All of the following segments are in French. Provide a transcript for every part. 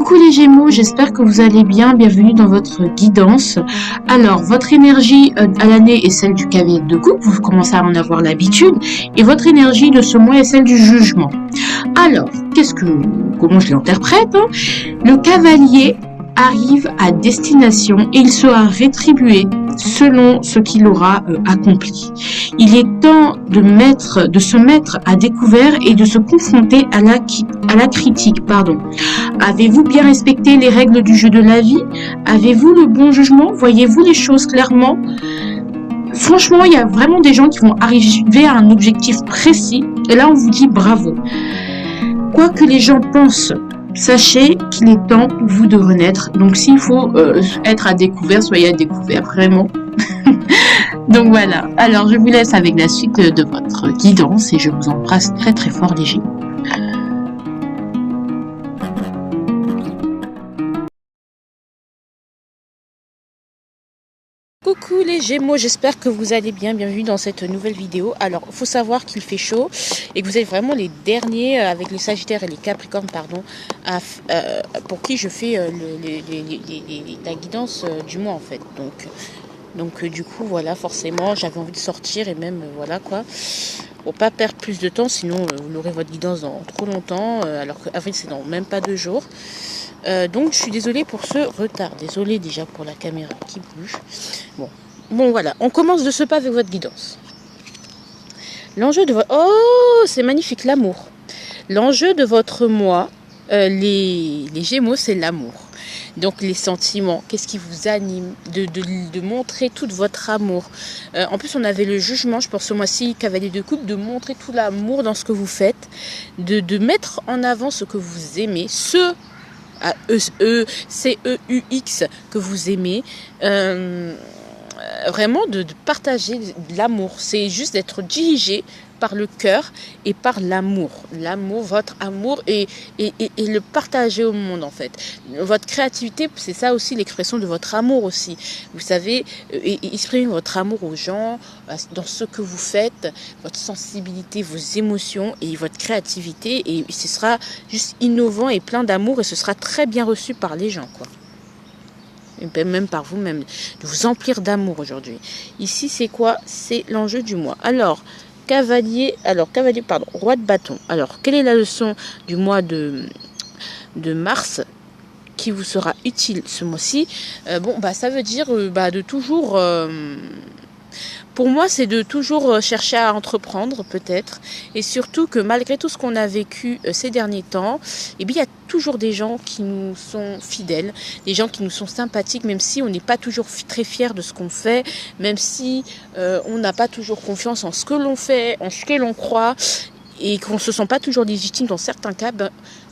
Coucou les Gémeaux, j'espère que vous allez bien. Bienvenue dans votre guidance. Alors, votre énergie à l'année est celle du cavalier de coupe, vous commencez à en avoir l'habitude, et votre énergie de ce mois est celle du jugement. Alors, comment je l'interprète, hein? Le cavalier arrive à destination et il sera rétribué selon ce qu'il aura accompli. Il est temps de se mettre à découvert et de se confronter à la critique. Avez-vous bien respecté les règles du jeu de la vie? Avez-vous le bon jugement? Voyez-vous les choses clairement? Franchement, il y a vraiment des gens qui vont arriver à un objectif précis et là on vous dit bravo. Quoi que les gens pensent, sachez qu'il est temps pour vous de renaître. Donc s'il faut être à découvert, soyez à découvert, vraiment. Donc voilà, alors je vous laisse avec la suite de votre guidance et je vous embrasse très très fort les Gémeaux. Coucou les Gémeaux, j'espère que vous allez bien, bienvenue dans cette nouvelle vidéo. Alors, il faut savoir qu'il fait chaud et que vous êtes vraiment les derniers avec les Sagittaires et les Capricornes, pour qui je fais la guidance du mois en fait. Donc du coup, voilà, forcément, j'avais envie de sortir et même, voilà quoi. Pour pas perdre plus de temps, sinon vous aurez votre guidance dans trop longtemps, alors qu'avril c'est dans même pas 2 jours. Donc je suis désolée pour ce retard. Désolée déjà pour la caméra qui bouge. Bon voilà, on commence de ce pas avec votre guidance. L'enjeu de votre... Oh, c'est magnifique, l'amour. L'enjeu de votre mois, les Gémeaux, c'est l'amour. Donc les sentiments, qu'est-ce qui vous anime, de montrer tout votre amour. En plus, on avait le jugement, je pense ce mois-ci, cavalier de coupe, de montrer tout l'amour dans ce que vous faites, de mettre en avant ce que vous aimez, C-E-U-X que vous aimez, vraiment de partager l'amour. C'est juste d'être dirigé par le cœur et par l'amour, votre amour et le partager au monde en fait. Votre créativité, c'est ça aussi l'expression de votre amour aussi. Vous savez, exprimer votre amour aux gens, dans ce que vous faites, votre sensibilité, vos émotions et votre créativité, et ce sera juste innovant et plein d'amour et ce sera très bien reçu par les gens quoi. Et même par vous-même, de vous emplir d'amour aujourd'hui. Ici c'est quoi? C'est l'enjeu du mois. Alors, roi de bâton. Alors, quelle est la leçon du mois de mars qui vous sera utile ce mois-ci? Ça veut dire de toujours... pour moi, c'est de toujours chercher à entreprendre, peut-être. Et surtout que malgré tout ce qu'on a vécu ces derniers temps, il y a toujours des gens qui nous sont fidèles, des gens qui nous sont sympathiques, même si on n'est pas toujours très fiers de ce qu'on fait, même si on n'a pas toujours confiance en ce que l'on fait, en ce que l'on croit, et qu'on ne se sent pas toujours légitime dans certains cas,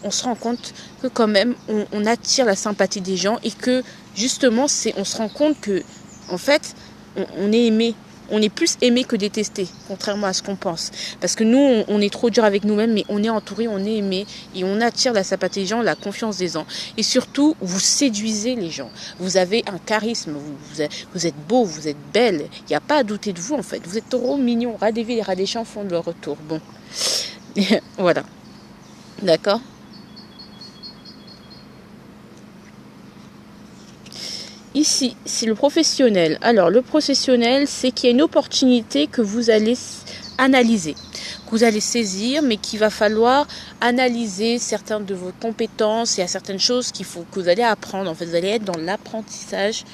on se rend compte que quand même, on attire la sympathie des gens et que justement, on se rend compte que, en fait, on est aimé. On est plus aimé que détesté, contrairement à ce qu'on pense. Parce que nous, on est trop dur avec nous-mêmes, mais on est entouré, on est aimé, et on attire la sympathie des gens, la confiance des gens. Et surtout, vous séduisez les gens. Vous avez un charisme, vous êtes beau, vous êtes belle. Il n'y a pas à douter de vous, en fait. Vous êtes trop mignon. Ras des vies et ras des champs font de leur retour. Bon, voilà. D'accord ? Ici, c'est le professionnel. Alors, le professionnel, c'est qu'il y a une opportunité que vous allez analyser, que vous allez saisir, mais qu'il va falloir analyser certaines de vos compétences. Il y a certaines choses que vous allez apprendre. En fait, vous allez être dans l'apprentissage.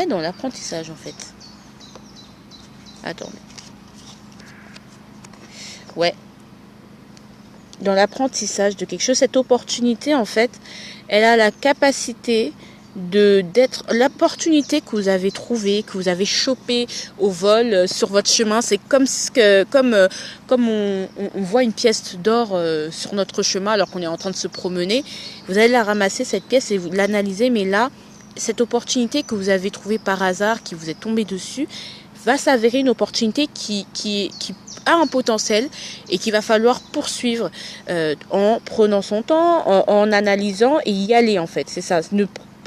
Dans l'apprentissage, en fait. Attendez. Ouais. Dans l'apprentissage de quelque chose. Cette opportunité, en fait, elle a la capacité d'être l'opportunité que vous avez trouvée, que vous avez chopée au vol sur votre chemin. C'est comme on voit une pièce d'or sur notre chemin alors qu'on est en train de se promener. Vous allez la ramasser, cette pièce, et vous l'analyser, mais là, cette opportunité que vous avez trouvée par hasard, qui vous est tombée dessus, va s'avérer une opportunité qui a un potentiel et qu'il va falloir poursuivre en prenant son temps, en analysant et y aller en fait. C'est ça.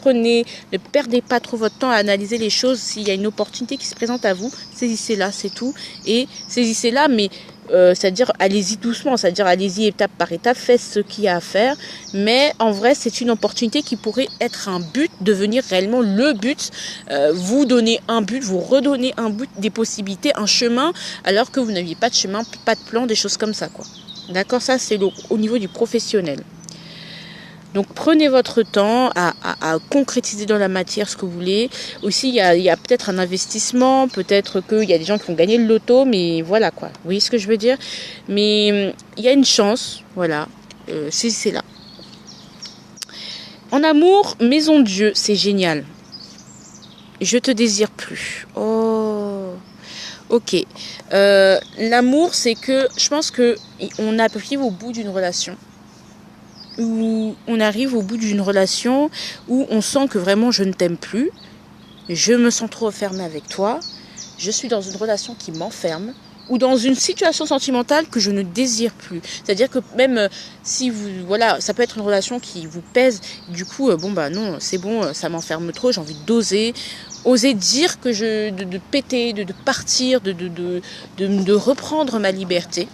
Ne perdez pas trop votre temps à analyser les choses. S'il y a une opportunité qui se présente à vous, saisissez-la, c'est tout. Et saisissez-la, mais c'est-à-dire allez-y doucement, c'est-à-dire allez-y étape par étape, faites ce qu'il y a à faire, mais en vrai c'est une opportunité qui pourrait être un but, devenir réellement le but, vous donner un but, vous redonner un but, des possibilités, un chemin, alors que vous n'aviez pas de chemin, pas de plan, des choses comme ça, quoi. D'accord, ça c'est au niveau du professionnel. Donc prenez votre temps à concrétiser dans la matière ce que vous voulez. Aussi, il y a peut-être un investissement, peut-être qu'il y a des gens qui vont gagner le loto, mais voilà quoi. Vous voyez ce que je veux dire? Mais il y a une chance, voilà, c'est là. En amour, maison de Dieu, c'est génial. Je te désire plus. Oh, ok. L'amour, c'est que je pense que on arrive au bout d'une relation. Où on arrive au bout d'une relation où on sent que vraiment je ne t'aime plus, je me sens trop fermée avec toi, je suis dans une relation qui m'enferme, ou dans une situation sentimentale que je ne désire plus. C'est-à-dire que même si vous, voilà, ça peut être une relation qui vous pèse, du coup, bon bah non, c'est bon, ça m'enferme trop, j'ai envie d'oser, oser dire que de péter, de partir, de reprendre ma liberté,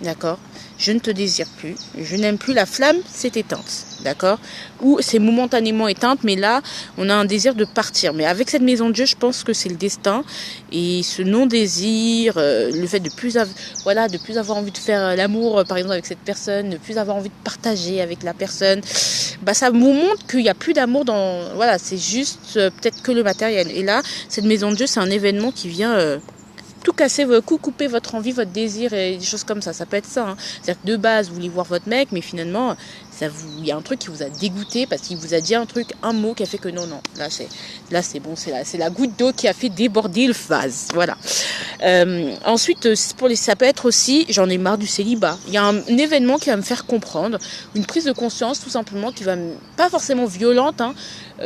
d'accord ? Je ne te désire plus, je n'aime plus, la flamme s'est éteinte, d'accord? Ou c'est momentanément éteinte, mais là, on a un désir de partir. Mais avec cette maison de Dieu, je pense que c'est le destin. Et ce non-désir, le fait de plus avoir envie de faire l'amour, par exemple, avec cette personne, de plus avoir envie de partager avec la personne, bah ça vous montre qu'il n'y a plus d'amour dans... Voilà, c'est juste peut-être que le matériel. Et là, cette maison de Dieu, c'est un événement qui vient... tout casser, couper votre envie, votre désir et des choses comme ça. Ça peut être ça. Hein. C'est-à-dire que de base, vous voulez voir votre mec, mais finalement, il y a un truc qui vous a dégoûté parce qu'il vous a dit un mot qui a fait que non. Là, c'est bon, c'est la goutte d'eau qui a fait déborder le vase. Voilà. Ensuite, ça peut être aussi, j'en ai marre du célibat. Il y a un événement qui va me faire comprendre, une prise de conscience tout simplement qui va pas forcément violente. Hein.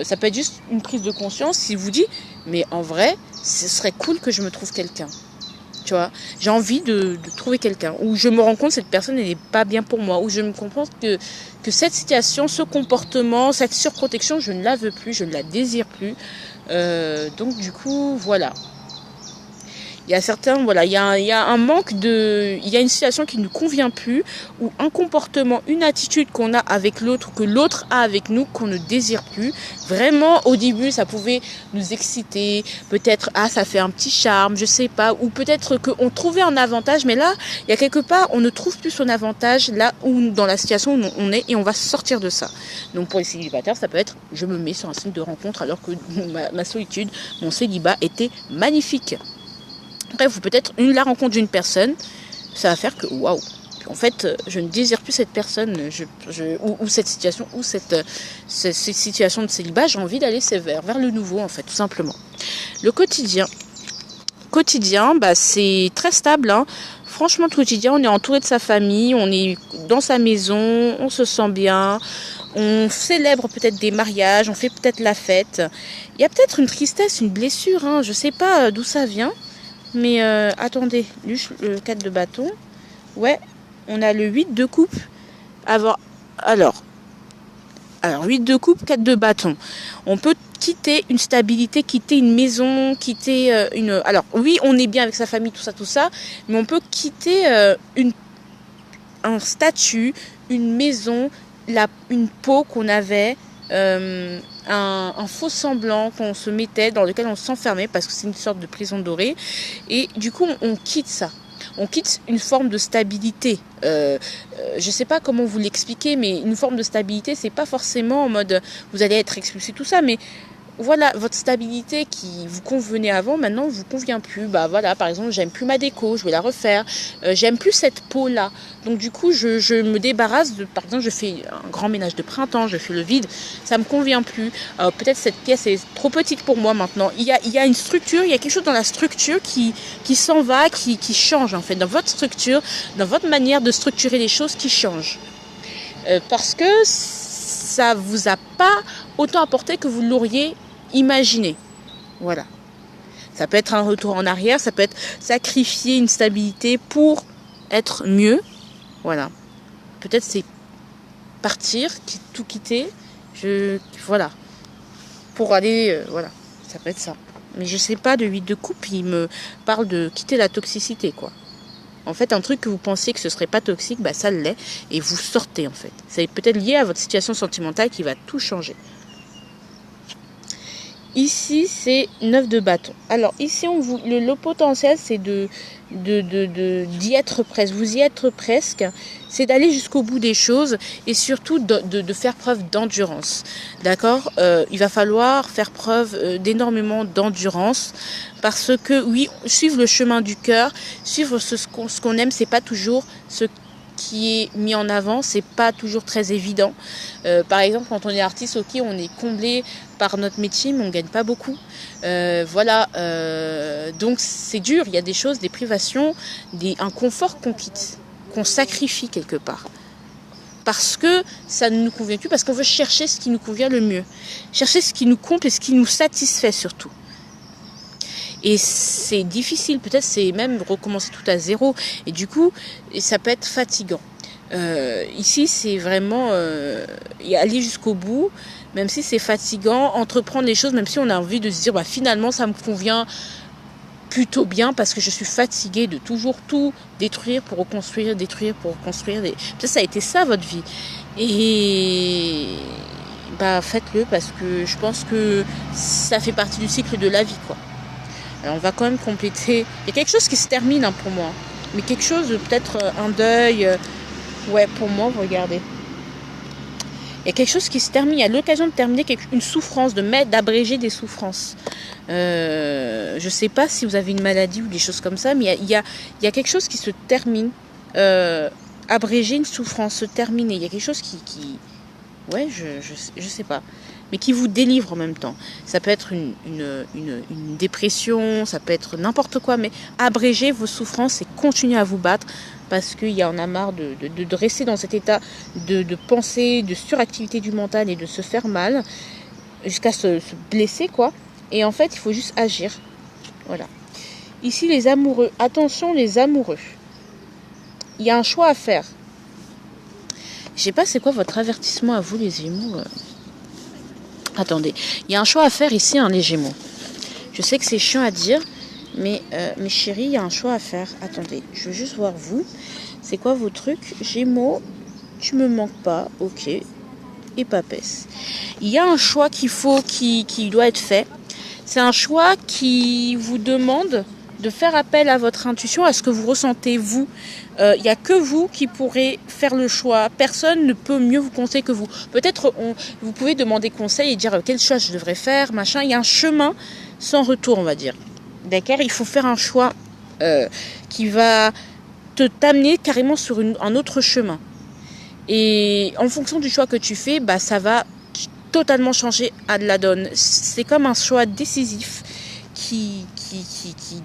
Ça peut être juste une prise de conscience qui vous dit, mais en vrai, ce serait cool que je me trouve quelqu'un. Tu vois, j'ai envie de trouver quelqu'un, où je me rends compte que cette personne n'est pas bien pour moi, où je me comprends que cette situation, ce comportement, cette surprotection, je ne la veux plus, je ne la désire plus. Donc du coup, voilà. Il y a certains, voilà, il y a un manque il y a une situation qui ne nous convient plus, ou un comportement, une attitude qu'on a avec l'autre, ou que l'autre a avec nous, qu'on ne désire plus. Vraiment, au début, ça pouvait nous exciter, peut-être, ça fait un petit charme, je sais pas, ou peut-être qu'on trouvait un avantage, mais là, il y a quelque part, on ne trouve plus son avantage, là où, dans la situation où on est, et on va sortir de ça. Donc, pour les célibataires, ça peut être, je me mets sur un site de rencontre, alors que ma solitude, mon célibat était magnifique. Bref, ou peut-être la rencontre d'une personne, ça va faire que waouh. En fait, je ne désire plus cette personne, ou cette situation, ou cette situation de célibat. J'ai envie d'aller vers le nouveau, en fait, tout simplement. Le quotidien, bah, c'est très stable. Hein. Franchement, le quotidien, on est entouré de sa famille, on est dans sa maison, on se sent bien. On célèbre peut-être des mariages, on fait peut-être la fête. Il y a peut-être une tristesse, une blessure, hein, je ne sais pas d'où ça vient. Mais attendez, le 4 de bâton. Ouais, on a le 8 de coupe. Alors 8 de coupe, 4 de bâton. On peut quitter une stabilité, quitter une maison, quitter une... Alors oui, on est bien avec sa famille, tout ça, mais on peut quitter un statut, une maison, une peau qu'on avait... un faux semblant qu'on se mettait, dans lequel on s'enfermait parce que c'est une sorte de prison dorée, et du coup on quitte ça, on quitte une forme de stabilité. Je sais pas comment vous l'expliquer, mais une forme de stabilité, c'est pas forcément en mode vous allez être expulsé, tout ça, mais voilà, votre stabilité qui vous convenait avant, maintenant vous convient plus. Bah voilà, par exemple, j'aime plus ma déco, je vais la refaire. J'aime plus cette peau-là. Donc du coup, je me débarrasse de, par exemple, je fais un grand ménage de printemps, je fais le vide, ça me convient plus. Peut-être cette pièce est trop petite pour moi maintenant. Il y a une structure, il y a quelque chose dans la structure qui s'en va, qui change en fait, dans votre structure, dans votre manière de structurer les choses qui change. Parce que ça vous a pas autant apporté que vous l'auriez imaginé. Voilà. Ça peut être un retour en arrière, ça peut être sacrifier une stabilité pour être mieux. Voilà. Peut-être c'est partir, tout quitter. Voilà. Pour aller... voilà. Ça peut être ça. Mais je sais pas, de 8 de coupe, il me parle de quitter la toxicité, quoi. En fait, un truc que vous pensiez que ce serait pas toxique, bah ça l'est, et vous sortez en fait. C'est peut-être lié à votre situation sentimentale qui va tout changer. Ici, c'est 9 de bâton. Alors, ici, le potentiel, c'est d'y être presque. Vous y êtes presque. C'est d'aller jusqu'au bout des choses et surtout de faire preuve d'endurance. D'accord ? Il va falloir faire preuve d'énormément d'endurance parce que, oui, suivre le chemin du cœur, suivre ce qu'on aime, c'est pas toujours ce qui est mis en avant, c'est pas toujours très évident. Par exemple, quand on est artiste, ok, on est comblé par notre métier, mais on gagne pas beaucoup. Voilà, donc c'est dur. Il y a des choses, des privations, un confort qu'on quitte, qu'on sacrifie quelque part. Parce que ça ne nous convient plus, parce qu'on veut chercher ce qui nous convient le mieux. Chercher ce qui nous comble et ce qui nous satisfait surtout. Et c'est difficile, peut-être c'est même recommencer tout à zéro. Et du coup, ça peut être fatigant. Ici, c'est vraiment aller jusqu'au bout, même si c'est fatigant, entreprendre les choses, même si on a envie de se dire, bah, finalement, ça me convient plutôt bien parce que je suis fatiguée de toujours tout détruire pour reconstruire, détruire pour reconstruire. Peut-être ça a été ça, votre vie. Et bah, faites-le parce que je pense que ça fait partie du cycle de la vie, quoi. Alors on va quand même compléter. Il y a quelque chose qui se termine pour moi. Mais quelque chose, peut-être un deuil. Ouais, pour moi, vous regardez. Il y a quelque chose qui se termine. Il y a l'occasion de terminer une souffrance, d'abréger des souffrances. Je ne sais pas si vous avez une maladie ou des choses comme ça, mais il y a quelque chose qui se termine. Abréger une souffrance, se terminer. Il y a quelque chose qui ouais, je sais pas. Mais qui vous délivre en même temps. Ça peut être une dépression, ça peut être n'importe quoi, mais abrégez vos souffrances et continuez à vous battre parce qu'il y en a marre de rester dans cet état de pensée, de suractivité du mental et de se faire mal jusqu'à se blesser, quoi. Et en fait, il faut juste agir. Voilà. Ici, les amoureux. Attention, les amoureux. Il y a un choix à faire. Je sais pas c'est quoi votre avertissement à vous, les Gémeaux. Attendez, il y a un choix à faire ici, les Gémeaux. Je sais que c'est chiant à dire, mais mes chéris, il y a un choix à faire. Attendez, je veux juste voir vous. C'est quoi vos trucs? Gémeaux, tu me manques pas, ok. Et papesse. Il y a un choix qui doit être fait. C'est un choix qui vous demande de faire appel à votre intuition, à ce que vous ressentez vous. Il n'y a que vous qui pourrez faire le choix. Personne ne peut mieux vous conseiller que vous. Peut-être vous pouvez demander conseil et dire quel choix je devrais faire, machin. Il y a un chemin sans retour, on va dire. D'accord ? Il faut faire un choix qui va t'amener carrément sur un autre chemin. Et en fonction du choix que tu fais, bah, ça va totalement changer à la donne. C'est comme un choix décisif qui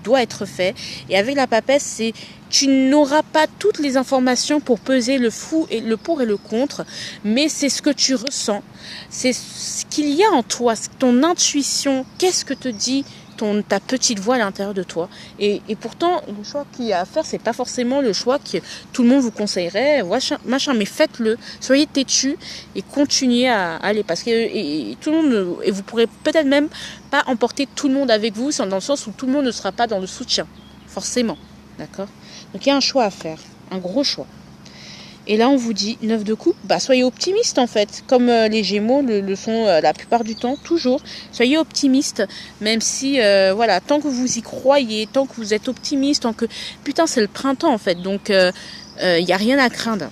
doit être fait. Et avec la papesse, tu n'auras pas toutes les informations pour peser le pour et le contre, mais c'est ce que tu ressens, c'est ce qu'il y a en toi, ton intuition, qu'est-ce que te dit ta petite voix à l'intérieur de toi. Et pourtant, le choix qu'il y a à faire, c'est pas forcément le choix que tout le monde vous conseillerait, machin, mais faites-le, soyez têtus et continuez à aller, parce que et tout le monde, et vous pourrez peut-être même pas emporter tout le monde avec vous, dans le sens où tout le monde ne sera pas dans le soutien, forcément, d'accord ? Donc il y a un choix à faire, un gros choix. Et là, on vous dit 9 de coupe, bah soyez optimiste en fait, comme les Gémeaux le sont la plupart du temps, toujours. Soyez optimiste, même si, voilà, tant que vous y croyez, tant que vous êtes optimiste, tant que... Putain, c'est le printemps en fait, donc il n'y a rien à craindre.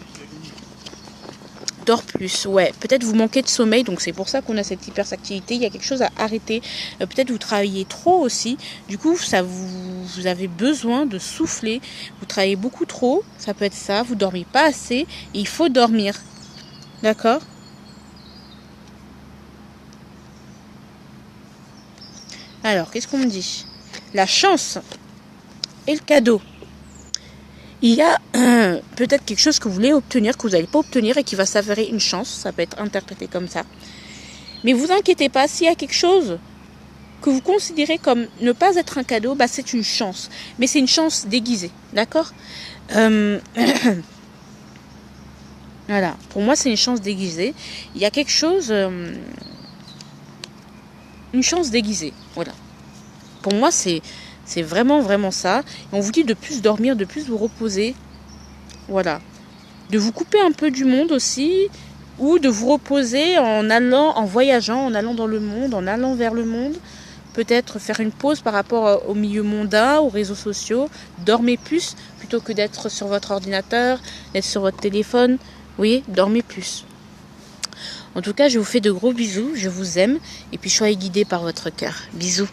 Dors plus, ouais. Peut-être vous manquez de sommeil, donc c'est pour ça qu'on a cette hyperactivité. Il y a quelque chose à arrêter. Peut-être vous travaillez trop aussi. Du coup, vous avez besoin de souffler. Vous travaillez beaucoup trop, ça peut être ça. Vous dormez pas assez et il faut dormir. D'accord ? Alors, qu'est-ce qu'on me dit ? La chance et le cadeau. Il y a peut-être quelque chose que vous voulez obtenir, que vous n'allez pas obtenir et qui va s'avérer une chance. Ça peut être interprété comme ça. Mais vous inquiétez pas, s'il y a quelque chose que vous considérez comme ne pas être un cadeau, bah c'est une chance. Mais c'est une chance déguisée, d'accord ? Voilà, pour moi c'est une chance déguisée. Il y a quelque chose... une chance déguisée, voilà. Pour moi c'est C'est vraiment, vraiment ça. Et on vous dit de plus dormir, de plus vous reposer. Voilà. De vous couper un peu du monde aussi, ou de vous reposer en allant, en voyageant, en allant dans le monde, en allant vers le monde. Peut-être faire une pause par rapport au milieu mondain, aux réseaux sociaux. Dormez plus plutôt que d'être sur votre ordinateur, d'être sur votre téléphone. Vous voyez, dormez plus. En tout cas, je vous fais de gros bisous, je vous aime, et puis soyez guidés par votre cœur. Bisous.